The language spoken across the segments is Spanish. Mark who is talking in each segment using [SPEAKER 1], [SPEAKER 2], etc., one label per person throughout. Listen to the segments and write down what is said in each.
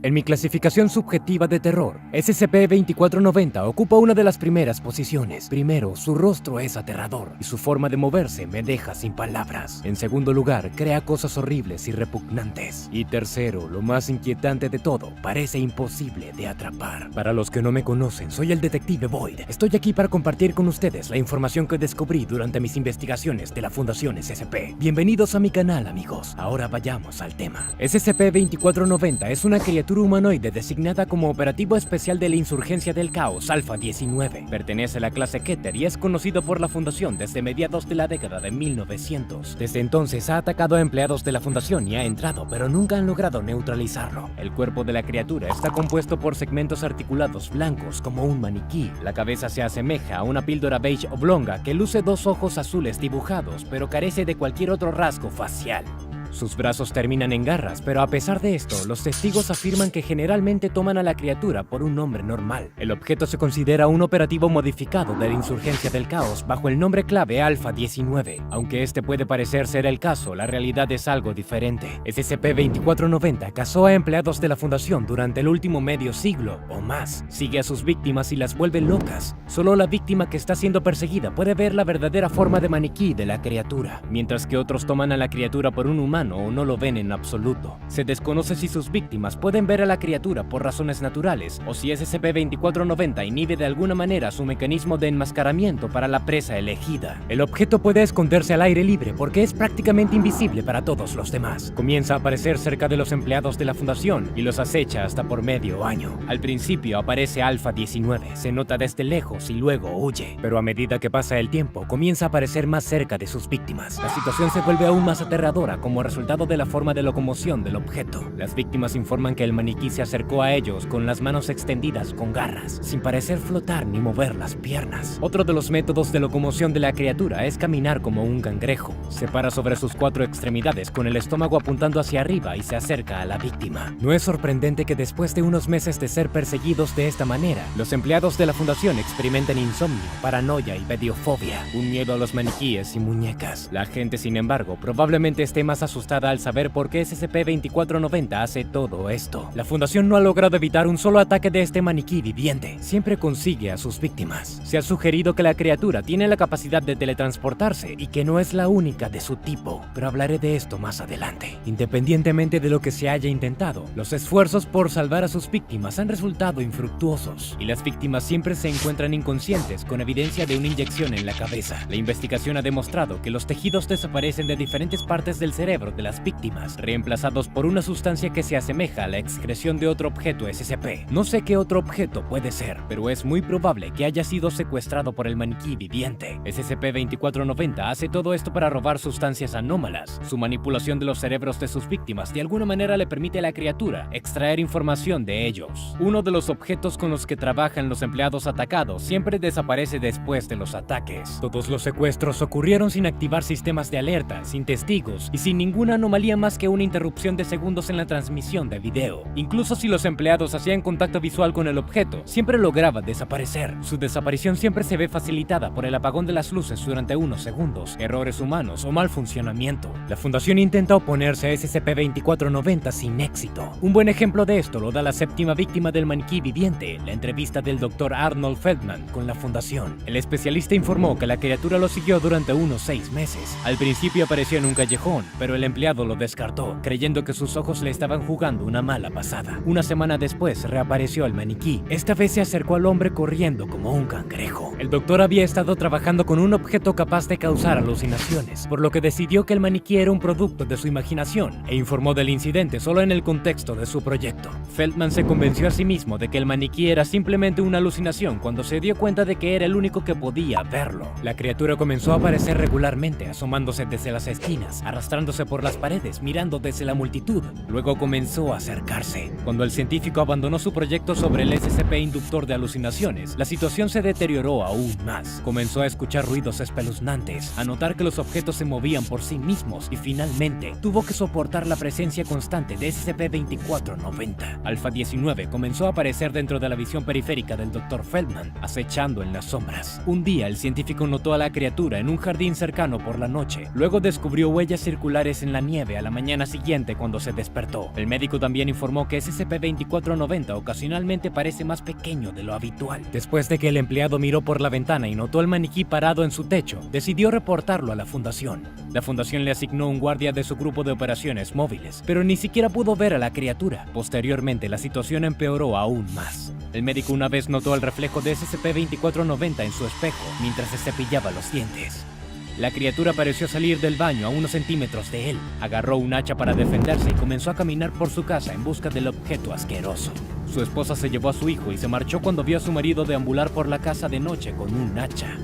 [SPEAKER 1] En mi clasificación subjetiva de terror, SCP-2490 ocupa una de las primeras posiciones. Primero, su rostro es aterrador y su forma de moverse me deja sin palabras. En segundo lugar, crea cosas horribles y repugnantes. Y tercero, lo más inquietante de todo, parece imposible de atrapar. Para los que no me conocen, soy el detective Boyd. Estoy aquí para compartir con ustedes la información que descubrí durante mis investigaciones de la Fundación SCP. Bienvenidos a mi canal, amigos. Ahora vayamos al tema. SCP-2490 es una criatura humanoide designada como Operativo Especial de la Insurgencia del Caos Alpha-19. Pertenece a la clase Keter y es conocido por la Fundación desde mediados de la década de 1900. Desde entonces ha atacado a empleados de la Fundación y ha entrado, pero nunca han logrado neutralizarlo. El cuerpo de la criatura está compuesto por segmentos articulados blancos como un maniquí. La cabeza se asemeja a una píldora beige oblonga que luce dos ojos azules dibujados, pero carece de cualquier otro rasgo facial. Sus brazos terminan en garras, pero a pesar de esto, los testigos afirman que generalmente toman a la criatura por un nombre normal. El objeto se considera un operativo modificado de la Insurgencia del Caos bajo el nombre clave Alpha-19. Aunque este puede parecer ser el caso, la realidad es algo diferente. SCP-2490 cazó a empleados de la Fundación durante el último medio siglo o más. Sigue a sus víctimas y las vuelve locas. Solo la víctima que está siendo perseguida puede ver la verdadera forma de maniquí de la criatura, mientras que otros toman a la criatura por un humano o no lo ven en absoluto. Se desconoce si sus víctimas pueden ver a la criatura por razones naturales o si SCP-2490 inhibe de alguna manera su mecanismo de enmascaramiento para la presa elegida. El objeto puede esconderse al aire libre porque es prácticamente invisible para todos los demás. Comienza a aparecer cerca de los empleados de la Fundación y los acecha hasta por medio año. Al principio aparece Alpha-19, se nota desde lejos y luego huye, pero a medida que pasa el tiempo comienza a aparecer más cerca de sus víctimas. La situación se vuelve aún más aterradora como resultado de la forma de locomoción del objeto. Las víctimas informan que el maniquí se acercó a ellos con las manos extendidas con garras, sin parecer flotar ni mover las piernas. Otro de los métodos de locomoción de la criatura es caminar como un cangrejo. Se para sobre sus cuatro extremidades con el estómago apuntando hacia arriba y se acerca a la víctima. No es sorprendente que después de unos meses de ser perseguidos de esta manera, los empleados de la Fundación experimenten insomnio, paranoia y pediofobia, un miedo a los maniquíes y muñecas. La gente, sin embargo, probablemente esté más asustada al saber por qué SCP-2490 hace todo esto. La Fundación no ha logrado evitar un solo ataque de este maniquí viviente. Siempre consigue a sus víctimas. Se ha sugerido que la criatura tiene la capacidad de teletransportarse y que no es la única de su tipo, pero hablaré de esto más adelante. Independientemente de lo que se haya intentado, los esfuerzos por salvar a sus víctimas han resultado infructuosos y las víctimas siempre se encuentran inconscientes con evidencia de una inyección en la cabeza. La investigación ha demostrado que los tejidos desaparecen de diferentes partes del cerebro de las víctimas, reemplazados por una sustancia que se asemeja a la excreción de otro objeto SCP. No sé qué otro objeto puede ser, pero es muy probable que haya sido secuestrado por el maniquí viviente. SCP-2490 hace todo esto para robar sustancias anómalas. Su manipulación de los cerebros de sus víctimas de alguna manera le permite a la criatura extraer información de ellos. Uno de los objetos con los que trabajan los empleados atacados siempre desaparece después de los ataques. Todos los secuestros ocurrieron sin activar sistemas de alerta, sin testigos y sin ninguna anomalía más que una interrupción de segundos en la transmisión de video. Incluso si los empleados hacían contacto visual con el objeto, siempre lograba desaparecer. Su desaparición siempre se ve facilitada por el apagón de las luces durante unos segundos, errores humanos o mal funcionamiento. La Fundación intenta oponerse a SCP-2490 sin éxito. Un buen ejemplo de esto lo da la séptima víctima del maniquí viviente, la entrevista del Dr. Arnold Feldman con la Fundación. El especialista informó que la criatura lo siguió durante unos 6 meses. Al principio apareció en un callejón, pero el empleado lo descartó, creyendo que sus ojos le estaban jugando una mala pasada. Una semana después reapareció el maniquí. Esta vez se acercó al hombre corriendo como un cangrejo. El doctor había estado trabajando con un objeto capaz de causar alucinaciones, por lo que decidió que el maniquí era un producto de su imaginación e informó del incidente solo en el contexto de su proyecto. Feldman se convenció a sí mismo de que el maniquí era simplemente una alucinación cuando se dio cuenta de que era el único que podía verlo. La criatura comenzó a aparecer regularmente, asomándose desde las esquinas, arrastrándose por las paredes, mirando desde la multitud. Luego comenzó a acercarse. Cuando el científico abandonó su proyecto sobre el SCP inductor de alucinaciones, la situación se deterioró aún más. Comenzó a escuchar ruidos espeluznantes, a notar que los objetos se movían por sí mismos y finalmente tuvo que soportar la presencia constante de SCP-2490. Alpha-19 comenzó a aparecer dentro de la visión periférica del Dr. Feldman, acechando en las sombras. Un día el científico notó a la criatura en un jardín cercano por la noche. Luego descubrió huellas circulares en la nieve a la mañana siguiente cuando se despertó. El médico también informó que SCP-2490 ocasionalmente parece más pequeño de lo habitual. Después de que el empleado miró por la ventana y notó el maniquí parado en su techo, decidió reportarlo a la fundación. La fundación le asignó un guardia de su grupo de operaciones móviles, pero ni siquiera pudo ver a la criatura. Posteriormente, la situación empeoró aún más. El médico una vez notó el reflejo de SCP-2490 en su espejo mientras se cepillaba los dientes. La criatura pareció salir del baño a unos centímetros de él. Agarró un hacha para defenderse y comenzó a caminar por su casa en busca del objeto asqueroso. Su esposa se llevó a su hijo y se marchó cuando vio a su marido deambular por la casa de noche con un hacha.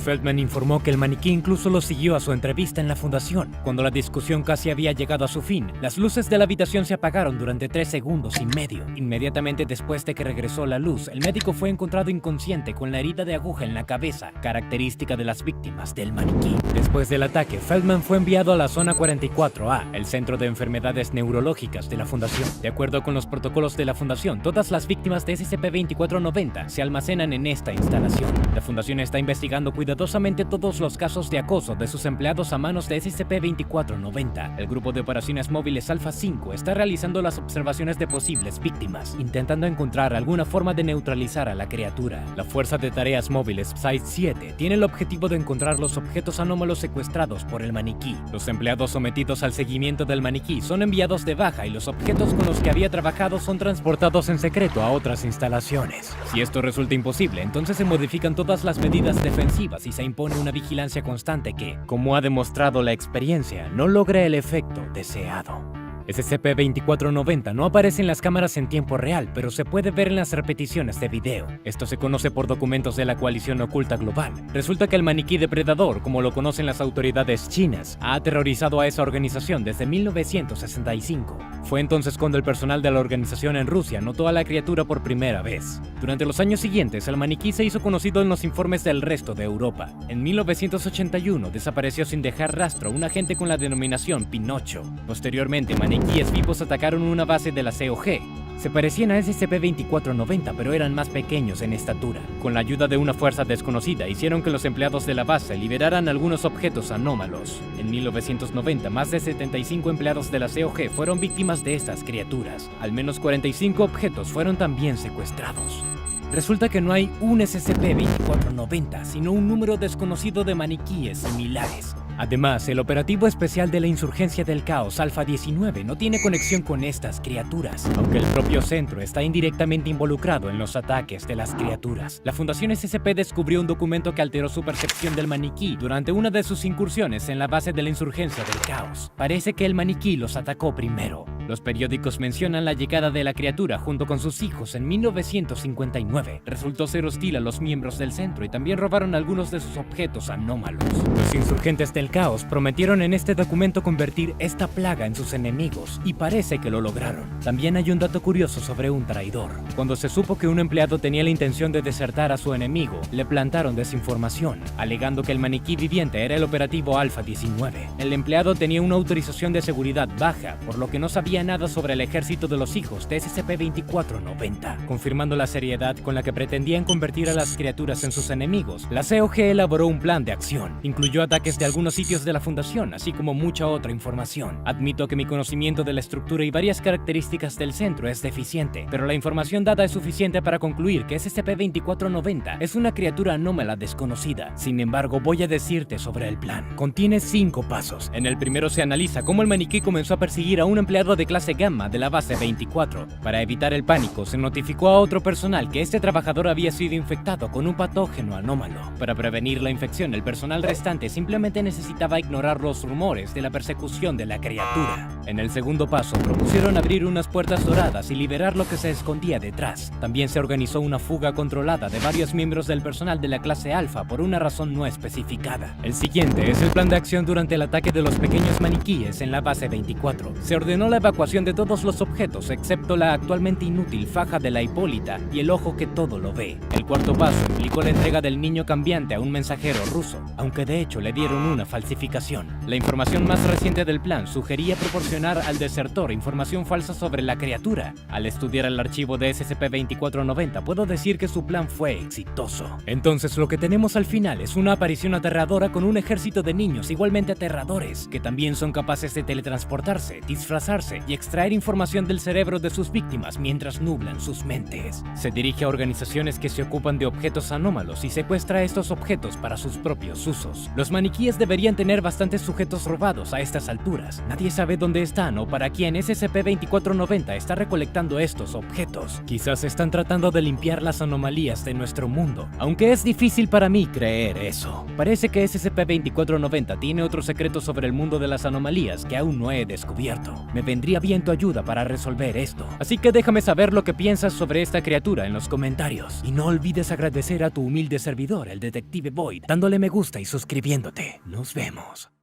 [SPEAKER 1] Feldman informó que el maniquí incluso lo siguió a su entrevista en la fundación. Cuando la discusión casi había llegado a su fin, las luces de la habitación se apagaron durante 3 segundos y medio. Inmediatamente después de que regresó la luz, el médico fue encontrado inconsciente con la herida de aguja en la cabeza, característica de las víctimas del maniquí. Después del ataque, Feldman fue enviado a la zona 44A, el centro de enfermedades neurológicas de la fundación. De acuerdo con los protocolos de la fundación, todas las víctimas de SCP-2490 se almacenan en esta instalación. La fundación está investigando cuidadosamente todos los casos de acoso de sus empleados a manos de SCP-2490. El grupo de operaciones móviles Alpha 5 está realizando las observaciones de posibles víctimas, intentando encontrar alguna forma de neutralizar a la criatura. La Fuerza de Tareas Móviles Psi-7 tiene el objetivo de encontrar los objetos anómalos secuestrados por el maniquí. Los empleados sometidos al seguimiento del maniquí son enviados de baja y los objetos con los que había trabajado son transportados en secreto a otras instalaciones. Si esto resulta imposible, entonces se modifican todas las medidas defensivas y se impone una vigilancia constante que, como ha demostrado la experiencia, no logra el efecto deseado. SCP-2490 no aparece en las cámaras en tiempo real, pero se puede ver en las repeticiones de video. Esto se conoce por documentos de la Coalición Oculta Global. Resulta que el maniquí depredador, como lo conocen las autoridades chinas, ha aterrorizado a esa organización desde 1965. Fue entonces cuando el personal de la organización en Rusia notó a la criatura por primera vez. Durante los años siguientes, el maniquí se hizo conocido en los informes del resto de Europa. En 1981 desapareció sin dejar rastro un agente con la denominación Pinocho. Posteriormente, maniquíes vivos atacaron una base de la COG. Se parecían a SCP-2490, pero eran más pequeños en estatura. Con la ayuda de una fuerza desconocida, hicieron que los empleados de la base liberaran algunos objetos anómalos. En 1990, más de 75 empleados de la COG fueron víctimas de estas criaturas. Al menos 45 objetos fueron también secuestrados. Resulta que no hay un SCP-2490, sino un número desconocido de maniquíes similares. Además, el operativo especial de la Insurgencia del Caos Alpha 19 no tiene conexión con estas criaturas, aunque el propio centro está indirectamente involucrado en los ataques de las criaturas. La Fundación SCP descubrió un documento que alteró su percepción del maniquí durante una de sus incursiones en la base de la Insurgencia del Caos. Parece que el maniquí los atacó primero. Los periódicos mencionan la llegada de la criatura junto con sus hijos en 1959. Resultó ser hostil a los miembros del centro y también robaron algunos de sus objetos anómalos. Los insurgentes del Caos prometieron en este documento convertir esta plaga en sus enemigos y parece que lo lograron. También hay un dato curioso sobre un traidor. Cuando se supo que un empleado tenía la intención de desertar a su enemigo, le plantaron desinformación, alegando que el maniquí viviente era el operativo Alpha 19. El empleado tenía una autorización de seguridad baja, por lo que no sabía nada sobre el ejército de los hijos de SCP-2490. Confirmando la seriedad con la que pretendían convertir a las criaturas en sus enemigos, la COG elaboró un plan de acción. Incluyó ataques de algunos sitios de la fundación, así como mucha otra información. Admito que mi conocimiento de la estructura y varias características del centro es deficiente, pero la información dada es suficiente para concluir que SCP-2490 es una criatura anómala desconocida. Sin embargo, voy a decirte sobre el plan. Contiene 5 pasos. En el primero se analiza cómo el maniquí comenzó a perseguir a un empleado de clase Gamma de la base 24. Para evitar el pánico, se notificó a otro personal que este trabajador había sido infectado con un patógeno anómalo. Para prevenir la infección, el personal restante simplemente necesitaba ignorar los rumores de la persecución de la criatura. En el segundo paso, propusieron abrir unas puertas doradas y liberar lo que se escondía detrás. También se organizó una fuga controlada de varios miembros del personal de la clase Alpha por una razón no especificada. El siguiente es el plan de acción durante el ataque de los pequeños maniquíes en la base 24. Se ordenó la evacuación evacuación de todos los objetos excepto la actualmente inútil faja de la Hipólita y el ojo que todo lo ve. El cuarto paso implicó la entrega del niño cambiante a un mensajero ruso, aunque de hecho le dieron una falsificación. La información más reciente del plan sugería proporcionar al desertor información falsa sobre la criatura. Al estudiar el archivo de SCP-2490 puedo decir que su plan fue exitoso. Entonces lo que tenemos al final es una aparición aterradora con un ejército de niños igualmente aterradores, que también son capaces de teletransportarse, disfrazarse y extraer información del cerebro de sus víctimas mientras nublan sus mentes. Se dirige a organizaciones que se ocupan de objetos anómalos y secuestra estos objetos para sus propios usos. Los maniquíes deberían tener bastantes sujetos robados a estas alturas. Nadie sabe dónde están o para quién SCP-2490 está recolectando estos objetos. Quizás están tratando de limpiar las anomalías de nuestro mundo, aunque es difícil para mí creer eso. Parece que SCP-2490 tiene otro secreto sobre el mundo de las anomalías que aún no he descubierto. Me vendría bien tu ayuda para resolver esto. Así que déjame saber lo que piensas sobre esta criatura en los comentarios. Y no olvides agradecer a tu humilde servidor, el Detective Void, dándole me gusta y suscribiéndote. Nos vemos.